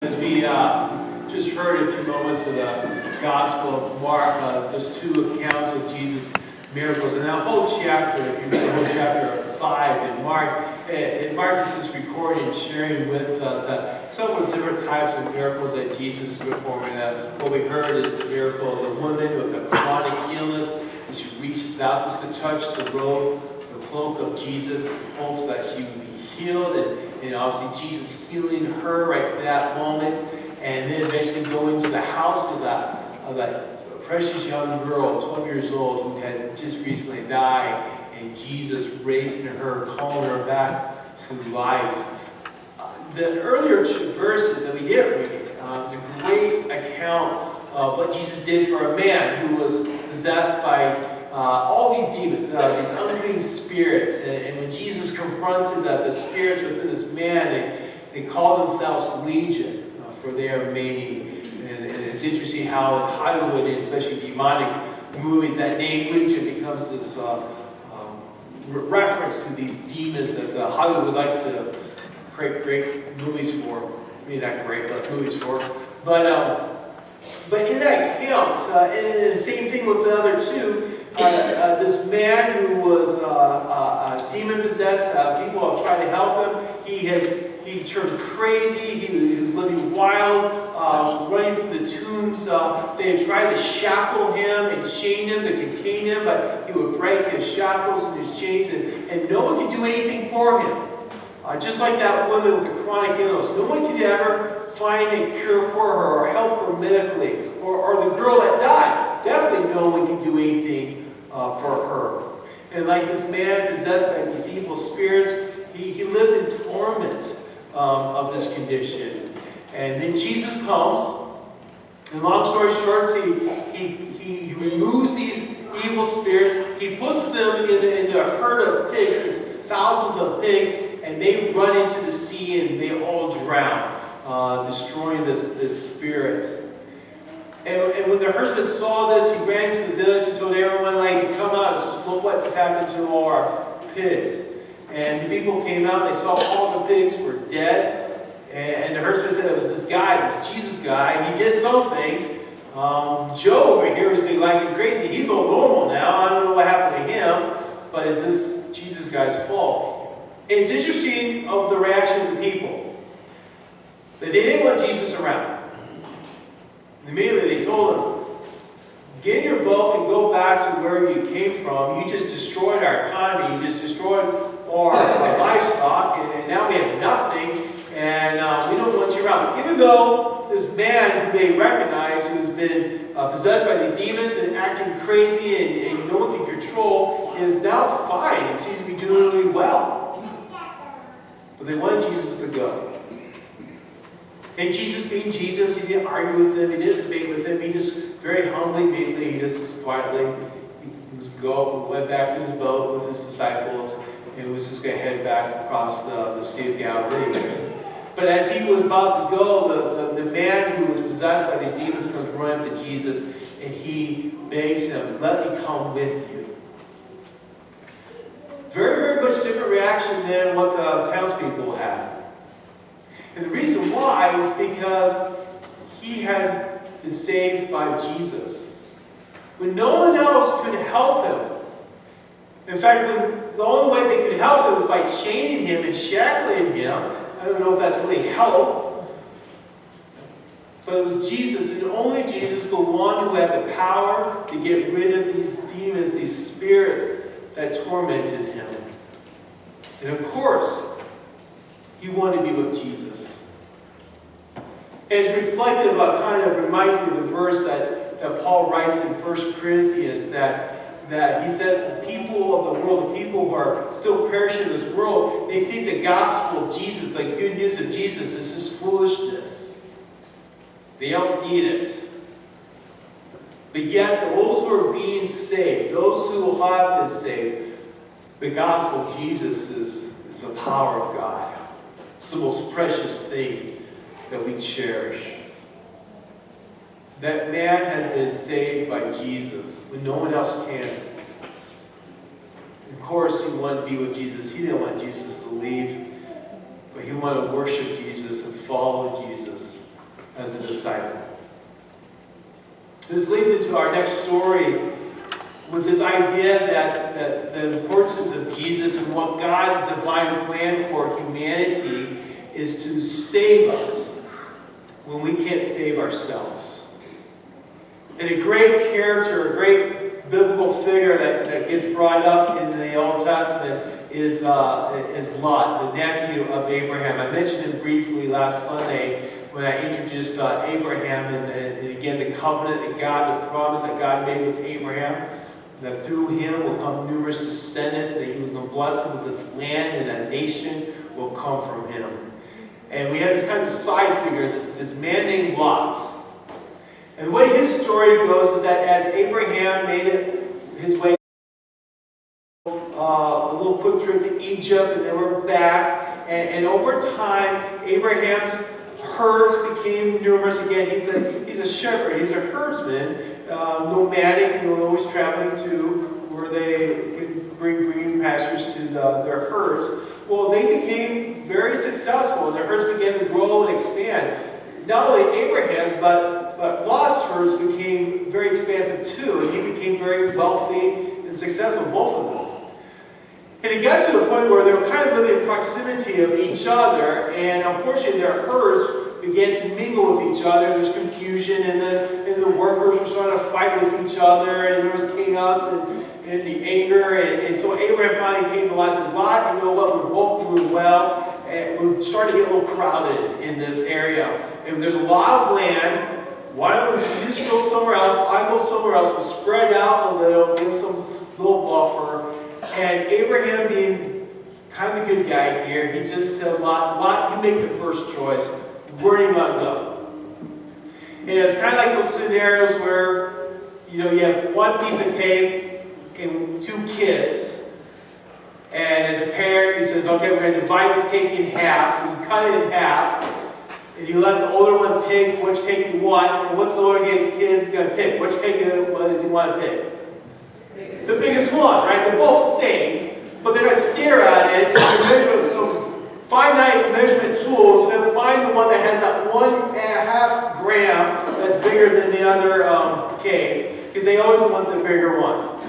As we just heard a few moments of the Gospel of Mark, those two accounts of Jesus' miracles, and that whole chapter, if you read the whole chapter 5 in Mark, Mark is just recording and sharing with us several different types of miracles that Jesus is performing. What we heard is the miracle of the woman with a chronic illness, and she reaches out just to touch the robe, the cloak of Jesus, hopes that she would be healed, and obviously Jesus healing her right at that moment, and then eventually going to the house of that precious young girl, 12 years old, who had just recently died, and Jesus raising her, calling her back to life. The earlier verses that we did read is a great account of what Jesus did for a man who was possessed by all these demons, these unclean spirits. And when Jesus confronted the spirits within this man, they called themselves Legion, for their many. And it's interesting how in Hollywood, and especially demonic movies, that name Legion becomes this reference to these demons that Hollywood likes to create great movies for. Maybe not great, but movies for. But in that account, and the same thing with the other two, this man who was demon-possessed, people have tried to help him. He turned crazy. He was living wild, running through the tombs. They had tried to shackle him and chain him to contain him, but he would break his shackles and his chains, and no one could do anything for him. Just like that woman with the chronic illness, no one could ever find a cure for her or help her medically, or the girl that died. Definitely no one can do anything for her. And like this man possessed by these evil spirits, he lived in torment of this condition. And then Jesus comes, and long story short, he removes these evil spirits. He puts them in a herd of pigs, these thousands of pigs, and they run into the sea and they all drown, destroying this spirit. And when the herdsman saw this, he ran to the village and told everyone, come out, just look what just happened to all our pigs. And the people came out, and they saw all the pigs were dead. And the herdsman said, it was this guy, this Jesus guy, he did something. Joe over here is being acting crazy. He's all normal now. I don't know what happened to him, but is this Jesus guy's fault? And it's interesting of the reaction of the people. That they didn't want Jesus around. Immediately they told him, get in your boat and go back to where you came from. You just destroyed our economy. You just destroyed our livestock, and now we have nothing, and we don't want you around. Even though this man who they recognize, who's been possessed by these demons and acting crazy and no one can control, is now fine and seems to be doing really well. But they wanted Jesus to go. And Jesus being Jesus, he didn't argue with them, he didn't debate with them, he just very humbly, meekly, he just quietly, went back to his boat with his disciples, and was just going to head back across the Sea of Galilee. But as he was about to go, the man who was possessed by these demons comes running to Jesus, and he begs him, let me come with you. Very, very much different reaction than what the townspeople had. And the reason why is because he had been saved by Jesus. When no one else could help him, in fact, when the only way they could help him was by chaining him and shackling him. I don't know if that's really help. But it was Jesus, and only Jesus, the one who had the power to get rid of these demons, these spirits that tormented him. And of course, he wanted to be with Jesus. And it's reflective of, kind of reminds me of the verse that Paul writes in 1 Corinthians that he says the people of the world, the people who are still perishing in this world, they think the gospel of Jesus, the good news of Jesus, is just foolishness. They don't need it. But yet, those who are being saved, those who have been saved, the gospel of Jesus is the power of God. It's the most precious thing that we cherish. That man had been saved by Jesus when no one else can. Of course, he wanted to be with Jesus. He didn't want Jesus to leave, but he wanted to worship Jesus and follow Jesus. disciple. This leads into our next story with this idea that the importance of Jesus and what God's divine plan for humanity is to save us when we can't save ourselves. And a great character, a great biblical figure that gets brought up in the Old Testament is Lot, the nephew of Abraham. I mentioned him briefly last Sunday when I introduced Abraham and again the covenant that God, the promise that God made with Abraham, that through him will come numerous descendants, that he was going to bless them with this land and a nation will come from him. And we have this kind of side figure, this man named Lot. And the way his story goes is that as Abraham made it his way, a little quick trip to Egypt, and they were back, and over time, Abraham's herds became numerous. Again, he's a shepherd, he's a herdsman, nomadic, and always traveling to where they can bring green pastures to their herds. Well, they became very successful, and their herds began to grow and expand. Not only Abraham's, but Lot's herds became very expansive too, and he became very wealthy and successful, both of them. And it got to the point where they were kind of living in proximity of each other, and unfortunately their herds began to mingle with each other. There was confusion, and the workers were starting to fight with each other, and there was chaos and the anger. And so Abraham finally came to Lot and says, Lot, you know what, we're both doing well, and we're starting to get a little crowded in this area. And there's a lot of land. Why don't you just go somewhere else? I go somewhere else. We'll spread out a little, give some little buffer. And Abraham, being kind of a good guy here, he just tells Lot, you make the first choice. Where do you want to go? And it's kind of like those scenarios where, you have one piece of cake and two kids. And as a parent, he says, okay, we're going to divide this cake in half. So you cut it in half. And you let the older one pick which cake you want. And what's the older kid going to pick? Which cake does he want to pick? The biggest one, right? They're both same, but they're going to stare at it and measure with some finite measurement tools and then find the one that has that 1.5 gram that's bigger than the other cake, because they always want the bigger one.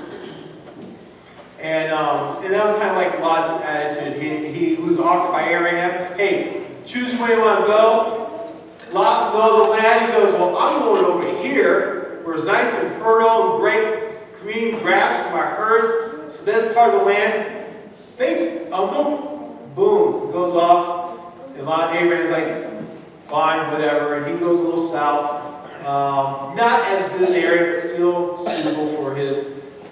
And that was kind of like Lot's attitude. He was offered by Abraham, hey, choose where you want to go. Lot knows the land. He goes, well, I'm going over here where it's nice and fertile and great green grass for my herds. So that's part of the land. Thanks, uncle. Boom, goes off. And Abraham's like, fine, whatever. And he goes a little south. Not as good an area, but still suitable for his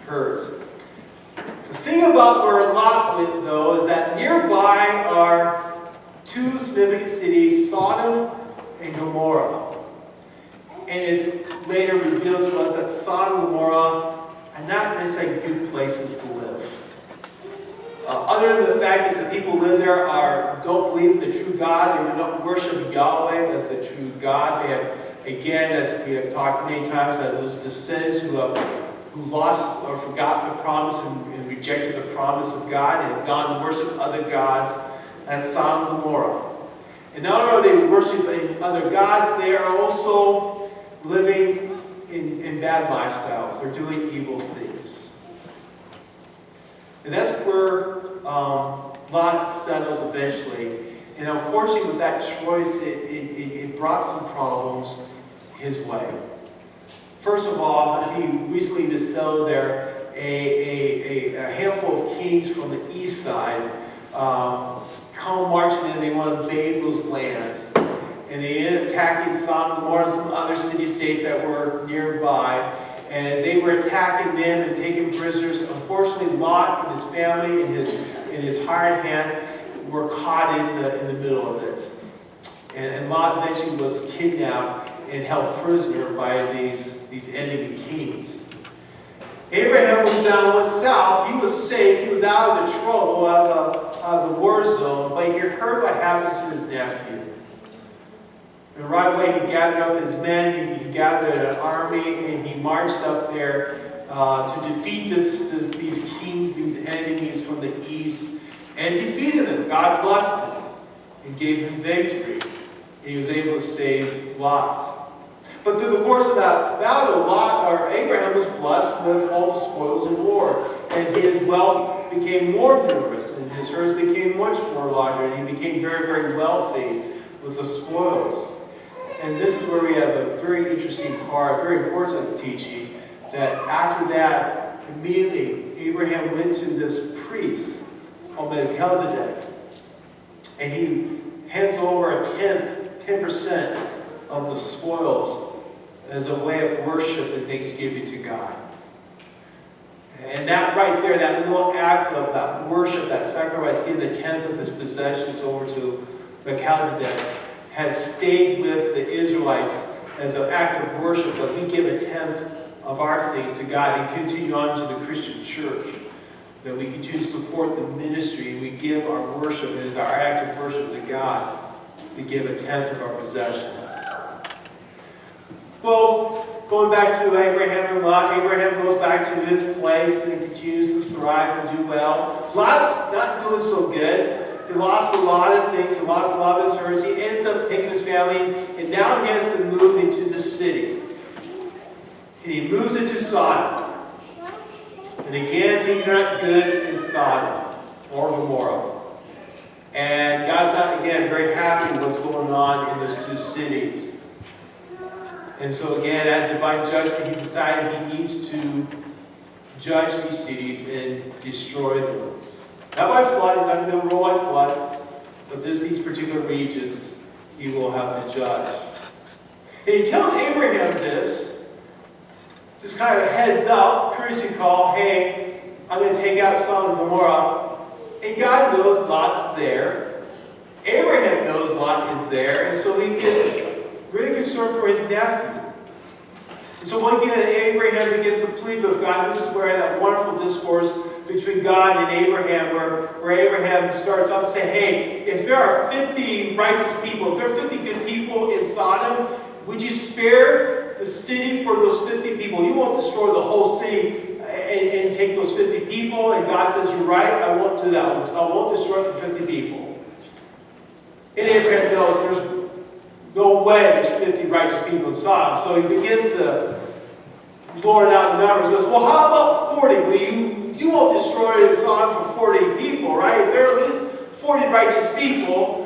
herds. The thing about where Lot went, though, is that nearby are two significant cities, Sodom and Gomorrah. And it's later revealed to us that Sodom and Gomorrah are not necessarily good places to live. Other than the fact that the people who live there don't believe in the true God, they do not worship Yahweh as the true God. They have, again, as we have talked many times, that those descendants who lost or forgot the promise and rejected the promise of God and have gone to worship other gods. That's Sodom and Gomorrah. And not only are they worshiping other gods, they are also living in bad lifestyles. They're doing evil things. And that's where Lot settles eventually. And unfortunately, with that choice, it brought some problems his way. First of all, as he recently just settled there, a handful of kings from the east side come marching in. They want to invade those lands. And they ended up attacking Sodom and Gomorrah and some other city-states that were nearby. And as they were attacking them and taking prisoners, unfortunately, Lot and his family and his hired hands were caught in the middle of it. And Lot eventually was kidnapped and held prisoner by these enemy kings. Abraham was down went south. He was safe. He was out of the trouble, out of the war zone. But he heard what happened to his nephew. And right away he gathered up his men. He gathered an army, and he marched up there to defeat these kings, these enemies from the east, and defeated them. God blessed him and gave him victory. And he was able to save Lot. But through the course of that battle, Abraham was blessed with all the spoils in war. And his wealth became more numerous, and his herds became much more larger, and he became very, very wealthy with the spoils. And this is where we have a very interesting part, very important teaching, that after that, immediately, Abraham went to this priest called Melchizedek, and he hands over 10% of the spoils as a way of worship and thanksgiving to God. And that right there, that little act of that worship, that sacrifice, giving the 10th of his possessions over to Melchizedek, has stayed with the Israelites as an act of worship, that we give a 10th of our things to God and continue on to the Christian church. That we continue to support the ministry, and we give our worship, and it is our act of worship to God to give a 10th of our possessions. Well, going back to Abraham and Lot, Abraham goes back to his place and continues to thrive and do well. Lot's not doing so good. He lost a lot of things. He lost a lot of his herds. He ends up taking his family, and now he has to move into the city. And he moves into Sodom. And again, things aren't good in Sodom or Gomorrah. And God's not, again, very happy with what's going on in those two cities. And so again, at divine judgment, he decided he needs to judge these cities and destroy them. Not by flood, he's not going to rule by flood, but these particular regions he will have to judge. And he tells Abraham this, just kind of a heads up, courtesy call, hey, I'm going to take out Sodom and Gomorrah. And God knows Lot's there. Abraham knows Lot is there, and so he gets really concerned for his nephew. And so one again, Abraham begins to plead with God. This is where that wonderful discourse between God and Abraham, where Abraham starts off saying, hey, if there are 50 righteous people, if there are 50 good people in Sodom, would you spare the city for those 50 people? You won't destroy the whole city and take those 50 people. And God says, you're right, I won't do that. I won't destroy it for 50 people. And Abraham knows there's no way there's 50 righteous people in Sodom. So he begins to lord out the numbers. He goes, well, how about 40? Well, you won't destroy Sodom for 40 people, right? If there are at least 40 righteous people,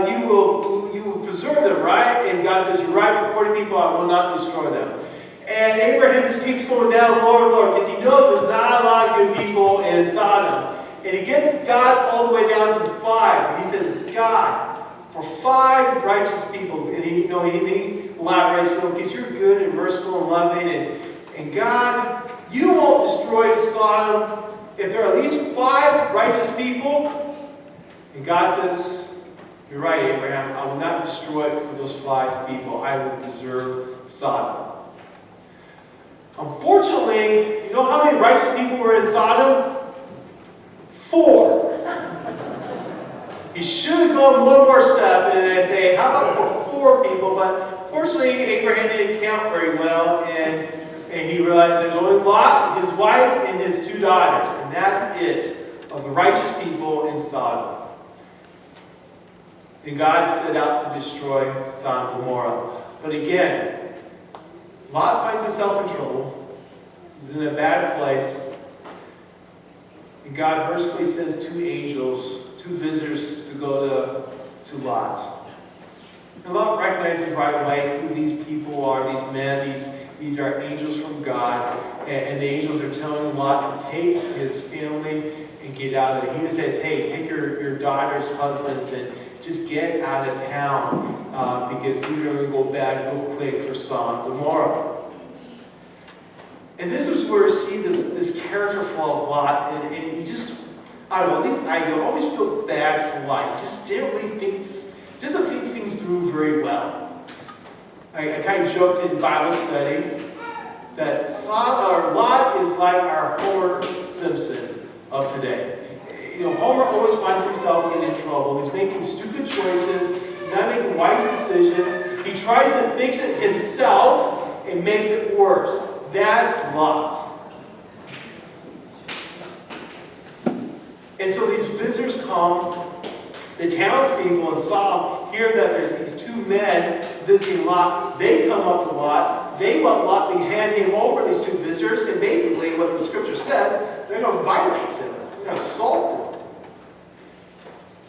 you will preserve them, right? And God says, you're right, for 40 people I will not destroy them. And Abraham just keeps going down lower and lower because he knows there's not a lot of good people in Sodom. And he gets God all the way down to 5. And he says, God, for 5 righteous people, and he elaborates, because you're good and merciful and loving, and God, you won't destroy Sodom if there are at least 5 righteous people. And God says, you're right, Abraham, I will not destroy it for those 5 people. I will preserve Sodom. Unfortunately, you know how many righteous people were in Sodom? 4. He should have gone one more step and say, how about for 4 people? But fortunately, Abraham didn't count very well, and he realized there's only Lot, his wife, and his 2 daughters. And that's it of the righteous people in Sodom. And God set out to destroy Sodom and Gomorrah. But again, Lot finds himself in trouble. He's in a bad place. And God mercifully sends 2 angels, 2 visitors to go to Lot. And Lot recognizes right away who these people are, these men, these are angels from God. And the angels are telling Lot to take his family and get out of it. He just says, hey, take your daughters, husbands, and just get out of town because things are going to go bad real quick for Sodom and Gomorrah. And this is where we see this character flaw of Lot, and you just, I don't know, at least I do, always feel bad for Lot. He just doesn't think things through very well. I kind of joked in Bible study that Lot is like our Homer Simpson of today. Homer always finds himself getting in trouble. He's making stupid choices. He's not making wise decisions. He tries to fix it himself and makes it worse. That's Lot. And so these visitors come. The townspeople in Sodom hear that there's these 2 men visiting Lot, they come up to Lot. They want Lot to hand him over these two visitors. And basically, what the scripture says, they're going to violate them. They're going to assault them.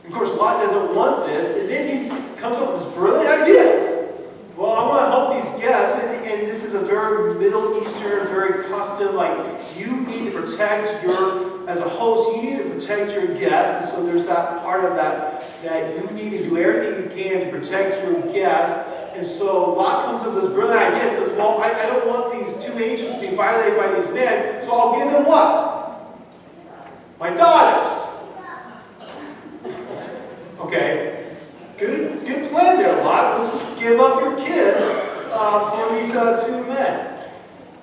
Of course, Lot doesn't want this. And then he comes up with this brilliant idea. Well, I want to help these guests. And this is a very Middle Eastern, very custom, like, you need to protect as a host, you need to protect your guests. And so there's that part of that you need to do everything you can to protect your guests. And so Lot comes up with this brilliant idea and says, well, I don't want these two angels to be violated by these men, so I'll give them what? My daughters. Okay, good plan there, Lot. Let's just give up your kids for these two men.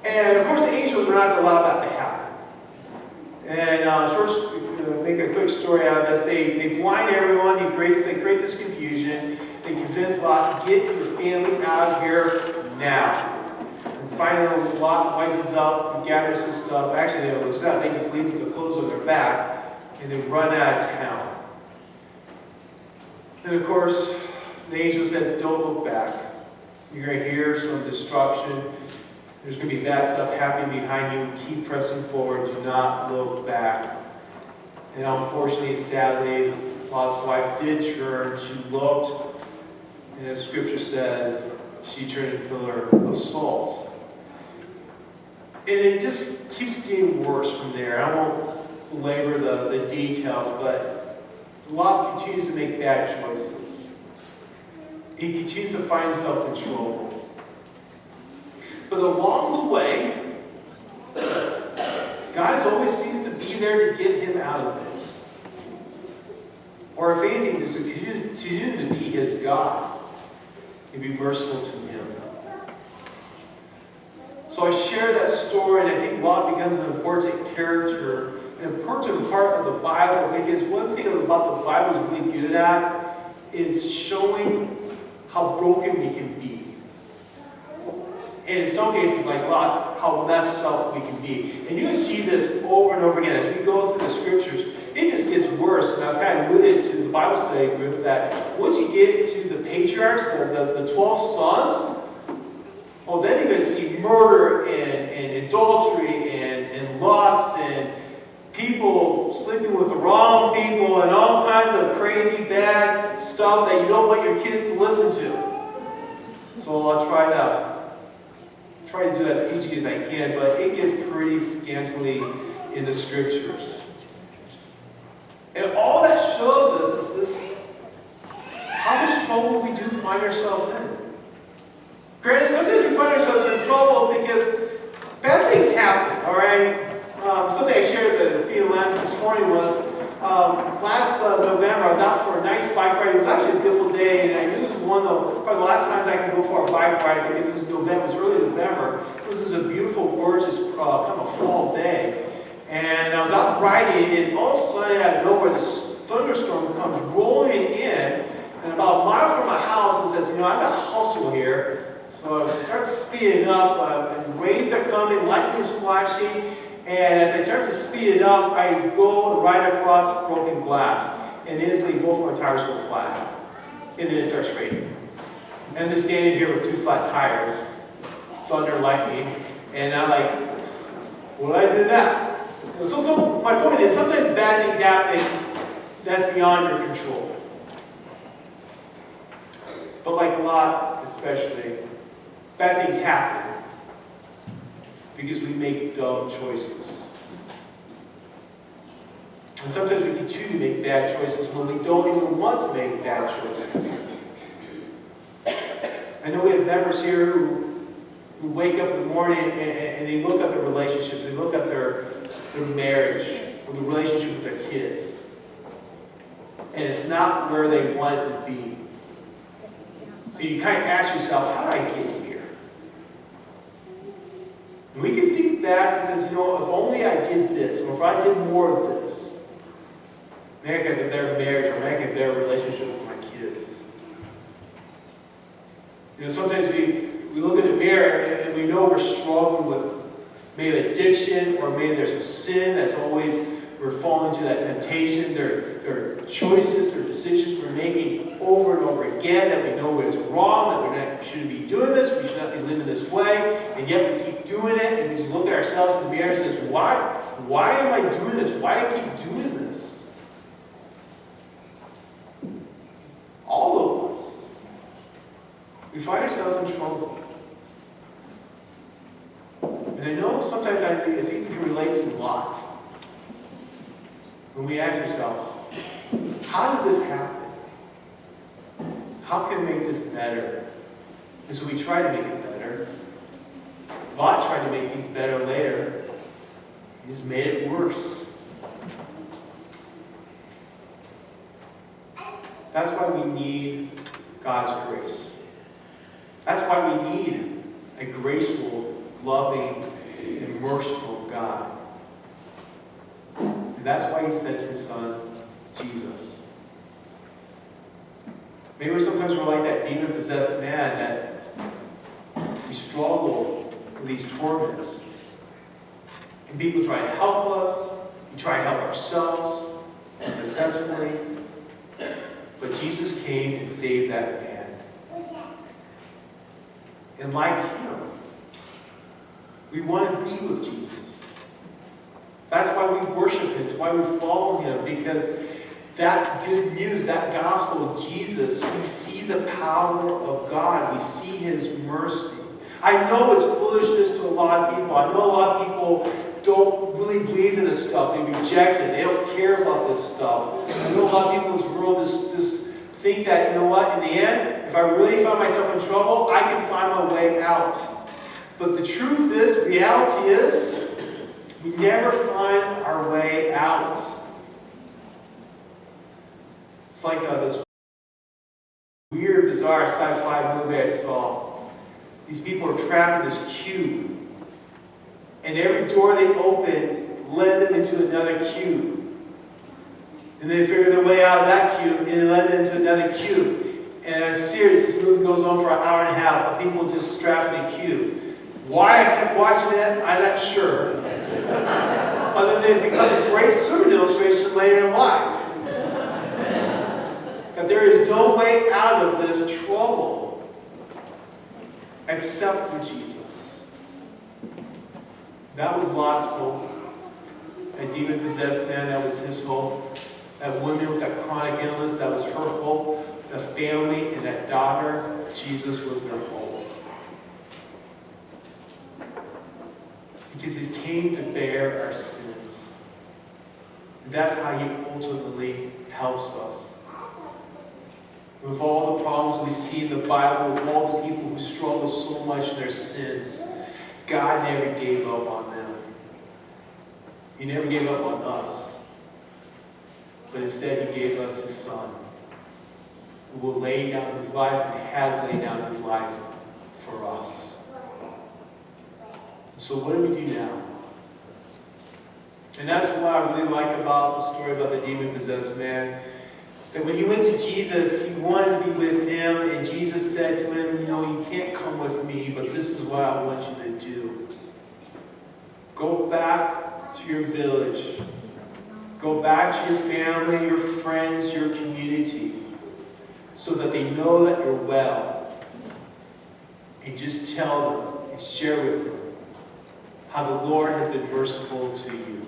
And of course the angels are not going to allow that to happen. And make a quick story out of this. They blind everyone. They create this confusion. They convince Lot to get your family out of here now. And finally, Lot rises up and gathers his stuff. Actually, they don't lose out. They just leave with the clothes on their back, and they run out of town. And of course, the angel says, don't look back. You're going to hear some destruction. There's going to be bad stuff happening behind you. Keep pressing forward. Do not look back. And unfortunately, sadly, Lot's wife did turn. She looked. And as Scripture said, she turned into a pillar of salt. And it just keeps getting worse from there. I won't belabor the details, but Lot continues to make bad choices. He continues to find self-control. But along the way, God always seems to be there to get him out of it. Or if anything, to continue to be his God and be merciful to him. So I share that story, and I think Lot becomes an important character, an important part of the Bible, because one thing about the Bible is really good at is showing how broken we can be. And in some cases, like Lot, how messed up we can be. And you can see this over and over again. As we go through the scriptures, it just gets worse. And I was kind of alluded to the Bible study group that once you get to the patriarchs, the 12 sons, well, then you're going to see murder and adultery and lust and people sleeping with the wrong people and all kinds of crazy, bad stuff that you don't want your kids to listen to. So I'll try to do as PG as I can, but it gets pretty scantily in the scriptures. And all that shows us is this, how much trouble we do find ourselves in. Granted, sometimes we find ourselves in trouble because bad things happen, all right? Something I shared at the Feed Lounge this morning was last November, I was out for a nice bike ride. It was actually a beautiful day, and I knew it was one of probably the last times I could go for a bike ride because it was November. It was early November. It was just a beautiful, gorgeous, kind of fall day. And I was out riding, and all of a sudden, out of nowhere, this thunderstorm comes rolling in, and about a mile from my house, and says, I've got to hustle here. So I start speeding up, and rains are coming, lightning is flashing, and as I start to speed it up, I go right across broken glass, and instantly both my tires go flat. And then it starts raining. And I'm just standing here with two flat tires, thunder, lightning, and I'm like, what do I do now? So my point is, sometimes bad things happen that's beyond your control. But like Lot especially, bad things happen because we make dumb choices. And sometimes we continue to make bad choices when we don't even want to make bad choices. I know we have members here who wake up in the morning and they look at their relationships, they look at their marriage, or the relationship with their kids. And it's not where they want it to be. And you kind of ask yourself, how did I get here? And we can think back and say, if only I did this, or if I did more of this, maybe I could have a better marriage, or maybe I could have a better relationship with my kids. Sometimes we look in the mirror and we know we're struggling with maybe addiction, or maybe there's a sin that's always we're falling to that temptation. There are choices, there are decisions we're making over and over again that we know is wrong, that we shouldn't be doing this, we should not be living this way, and yet we keep doing it, and we just look at ourselves in the mirror and says, why am I doing this? Why do I keep doing this? All of us. We find ourselves in trouble. And I know sometimes I think we can relate to a lot. When we ask ourselves, how did this happen? How can I make this better? And so we try to make it better. Lot tried to make things better later. He just made it worse. That's why we need God's grace. That's why we need a graceful, loving, and merciful God. And that's why he sent his son, Jesus. Maybe sometimes we're like that demon-possessed man that we struggle with these torments. And people try to help us. We try to help ourselves unsuccessfully. But Jesus came and saved that man. And like him, we want to be with Jesus. That's why we worship him. It's why we follow him. Because that good news, that gospel of Jesus, we see the power of God. We see his mercy. I know it's foolishness to a lot of people. I know a lot of people don't really believe in this stuff. They reject it. They don't care about this stuff. I know a lot of people in this world just think that, you know what, in the end, if I really find myself in trouble, I can find my way out. But the truth is, reality is, we never find our way out. It's like this weird, bizarre sci-fi movie I saw. These people are trapped in this cube. And every door they open led them into another cube. And they figure their way out of that cube, and it led them into another cube. And it's serious. This movie goes on for an hour and a half of people just strapped in a cube. Why I kept watching it, I'm not sure. Other than it becomes a great sermon illustration later in life. That there is no way out of this trouble except for Jesus. That was Lot's hope. That demon-possessed man, that was his hope. That woman with that chronic illness, that was her hope. The family and that daughter, Jesus was their hope. Because he came to bear our sins. And that's how he ultimately helps us. With all the problems we see in the Bible, with all the people who struggle so much in their sins, God never gave up on them. He never gave up on us. But instead he gave us his son, who will lay down his life and has laid down his life for us. So what do we do now? And that's what I really like about the story about the demon-possessed man. That when he went to Jesus, he wanted to be with him, and Jesus said to him, you know, you can't come with me, but this is what I want you to do. Go back to your village. Go back to your family, your friends, your community, so that they know that you're well. And just tell them and share with them how the Lord has been merciful to you.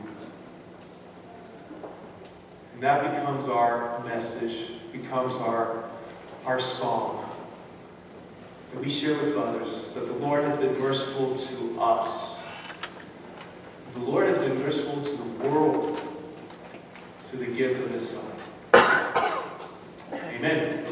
And that becomes our message, becomes our song that we share with others, that the Lord has been merciful to us. The Lord has been merciful to the world through the gift of his Son. Amen.